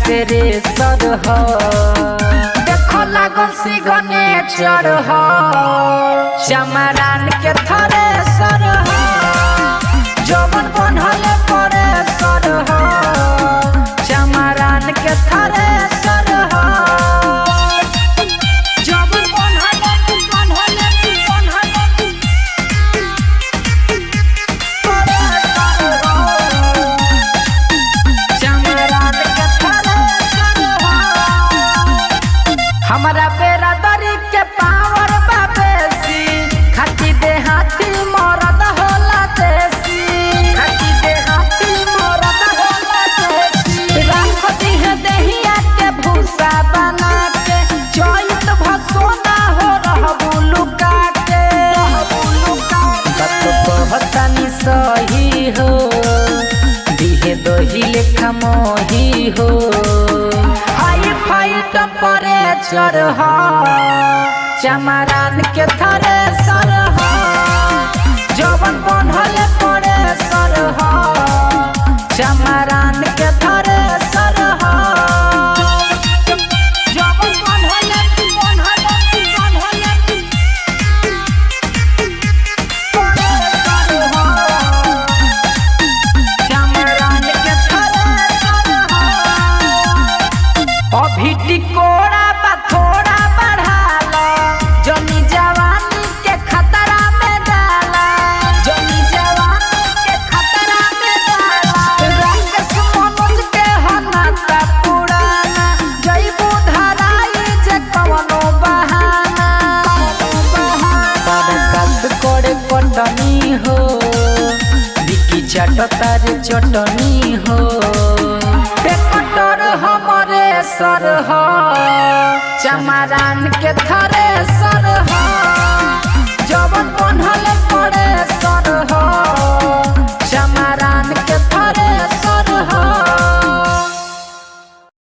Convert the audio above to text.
से रे सर हो देखो लागल सिग्नेचर हो चमरान के थरे सर हो जवन बनल परे सर हो चमरान के थरे सर हो जवन बनल परे सर हो चमरान के थरे सर हो हमारा बेरादरी के पावर बाबेसी खाती देहाती मरद होला देसी खाती देहाती मरद होला देसी राखती है देहिया के भूसा बना के चोइत भसोना हो रहबू लुका के कहतानी सही हो दिहे दही लेखा मोही हो हाई फाइट टेम्परेचर हो चमरान के थरे सर हो जवन बनल परे सर हो चमरान के थरे सर हो जवन बनल परे सर हो चमरान के थरे सर हो अभी टिकोड़ा बा थोड़ा बढ़ाला जनी जवानी के खतरा में डाला जनी जवानी के खतरा में डाला रंग से मनोज के हनाता पुराना जइबू धराई जे कवनो बहाना कस करे कटनी हो बिकी चाटतार चटनी हो कटर हमरे सर हो चमरान के थरे सर हो जवन बनल परे सर हो चमरान के थरे सर हो।